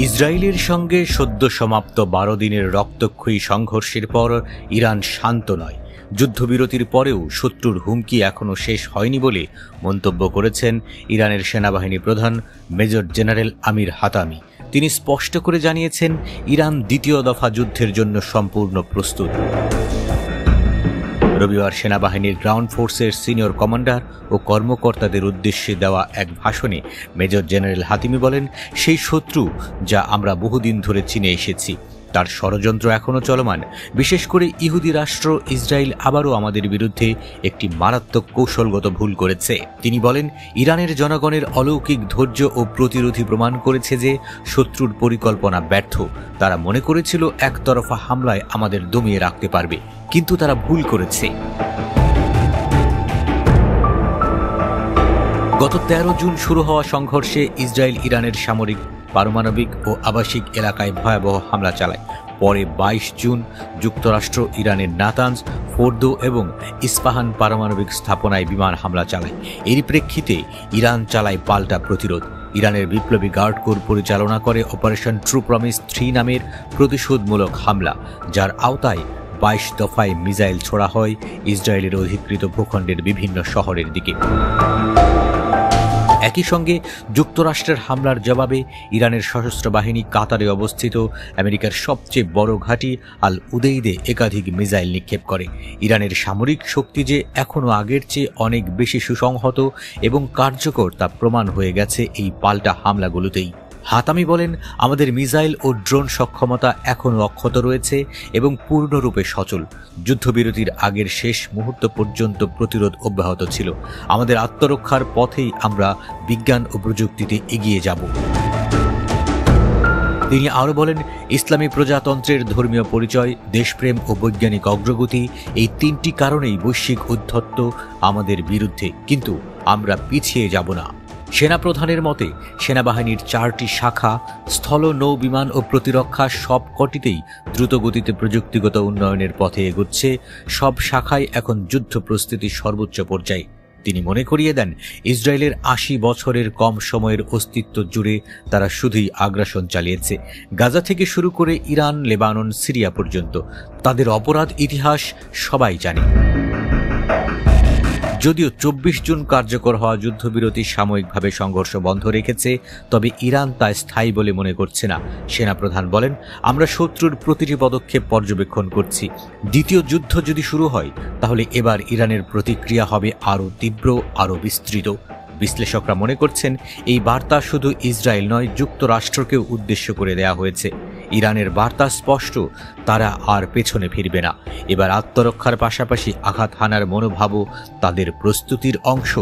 ইসরায়েলের সঙ্গে সদ্য সমাপ্ত ১২ দিনের রক্তক্ষয়ী সংঘর্ষের পর ইরান শান্ত নয়। যুদ্ধবিরতির পরেও শত্রুর হুমকি এখনও শেষ হয়নি বলে মন্তব্য করেছেন ইরানের সেনাবাহিনী প্রধান মেজর জেনারেল আমির হাতামি। তিনি স্পষ্ট করে জানিয়েছেন, ইরান দ্বিতীয় দফা যুদ্ধের জন্য সম্পূর্ণ প্রস্তুত। রবিবার সেনাবাহিনীর গ্রাউন্ড ফোর্সের সিনিয়র কমান্ডার ও কর্মকর্তাদের উদ্দেশ্যে দেওয়া এক ভাষণে মেজর জেনারেল হাতিমি বলেন, সেই শত্রু যা আমরা বহুদিন ধরে চিনে এসেছি, তার ষড়যন্ত্র এখনও চলমান। বিশেষ করে ইহুদি রাষ্ট্র ইসরায়েল আবারও আমাদের বিরুদ্ধে একটি মারাত্মক কৌশলগত ভুল করেছে। তিনি বলেন, ইরানের জনগণের অলৌকিক ধৈর্য ও প্রতিরোধী প্রমাণ করেছে যে শত্রুর পরিকল্পনা ব্যর্থ। তারা মনে করেছিল একতরফা হামলায় আমাদের দমিয়ে রাখতে পারবে, কিন্তু তারা ভুল করেছে। গত ১৩ জুন শুরু হওয়া সংঘর্ষে ইসরায়েল ইরানের সামরিক, পারমাণবিক ও আবাসিক এলাকায় ভয়াবহ হামলা চালায়। পরে ২২ জুন যুক্তরাষ্ট্র ইরানের নাতানজ, ফোর্দো এবং ইস্পাহান পারমাণবিক স্থাপনায় বিমান হামলা চালায়। এরই প্রেক্ষিতে ইরান চালায় পাল্টা প্রতিরোধ। ইরানের বিপ্লবী গার্ড কোর পরিচালনা করে অপারেশন ট্রু প্রমিস ৩ নামের প্রতিশোধমূলক হামলা, যার আওতায় ২২ দফায় মিসাইল ছোড়া হয় ইসরায়েলের অধিকৃত ভূখণ্ডের বিভিন্ন শহরের দিকে। একই সঙ্গে যুক্তরাষ্ট্রের হামলার জবাবে ইরানের সশস্ত্র বাহিনী কাতারে অবস্থিত আমেরিকার সবচেয়ে বড় ঘাঁটি আল উদেইদে একাধিক মিসাইল নিক্ষেপ করে। ইরানের সামরিক শক্তি যে এখনও আগের চেয়ে অনেক বেশি সুসংহত এবং কার্যকর তা প্রমাণ হয়ে গেছে এই পাল্টা হামলাগুলোতেই। হাতামি বলেন, আমাদের মিসাইল ও ড্রোন সক্ষমতা এখনও অক্ষত রয়েছে এবং পূর্ণরূপে সচল। যুদ্ধবিরতির আগের শেষ মুহূর্ত পর্যন্ত প্রতিরোধ অব্যাহত ছিল। আমাদের আত্মরক্ষার পথেই আমরা বিজ্ঞান ও প্রযুক্তিতে এগিয়ে যাব। তিনি আরও বলেন, ইসলামী প্রজাতন্ত্রের ধর্মীয় পরিচয়, দেশপ্রেম ও বৈজ্ঞানিক অগ্রগতি, এই ৩টি কারণেই বৈশ্বিক উদ্ধত্ত আমাদের বিরুদ্ধে, কিন্তু আমরা পিছিয়ে যাব না। সেনাপ্রধানের মতে, সেনাবাহিনীর ৪টি শাখা স্থল, নৌ, বিমান ও প্রতিরক্ষা সবকটিতেই দ্রুতগতিতে প্রযুক্তিগত উন্নয়নের পথে এগোচ্ছে। সব শাখায় এখন যুদ্ধ প্রস্তুতির সর্বোচ্চ পর্যায়ে। তিনি মনে করিয়ে দেন, ইসরায়েলের ৮০ বছরের কম সময়ের অস্তিত্ব জুড়ে তারা শুধুই আগ্রাসন চালিয়েছে। গাজা থেকে শুরু করে ইরান, লেবানন, সিরিয়া পর্যন্ত তাদের অপরাধ ইতিহাস সবাই জানে। যদিও ২৪ জুন কার্যকর হওয়া যুদ্ধবিরতি সাময়িকভাবে সংঘর্ষ বন্ধ রেখেছে, তবে ইরান তা স্থায়ী বলে মনে করছে না। সেনাপ্রধান বলেন, আমরা শত্রুর প্রতিটি পদক্ষেপ পর্যবেক্ষণ করছি। দ্বিতীয় যুদ্ধ যদি শুরু হয়, তাহলে এবার ইরানের প্রতিক্রিয়া হবে আরও তীব্র, আরও বিস্তৃত। বিশ্লেষকরা মনে করছেন, এই বার্তা শুধু ইসরায়েল নয়, যুক্তরাষ্ট্রকেও উদ্দেশ্য করে দেয়া হয়েছে। ইরানের বার্তা স্পষ্ট, তারা আর পেছনে ফিরবে না। এবার আত্মরক্ষার পাশাপাশি আঘাত হানার মনোভাবও তাদের প্রস্তুতির অংশ।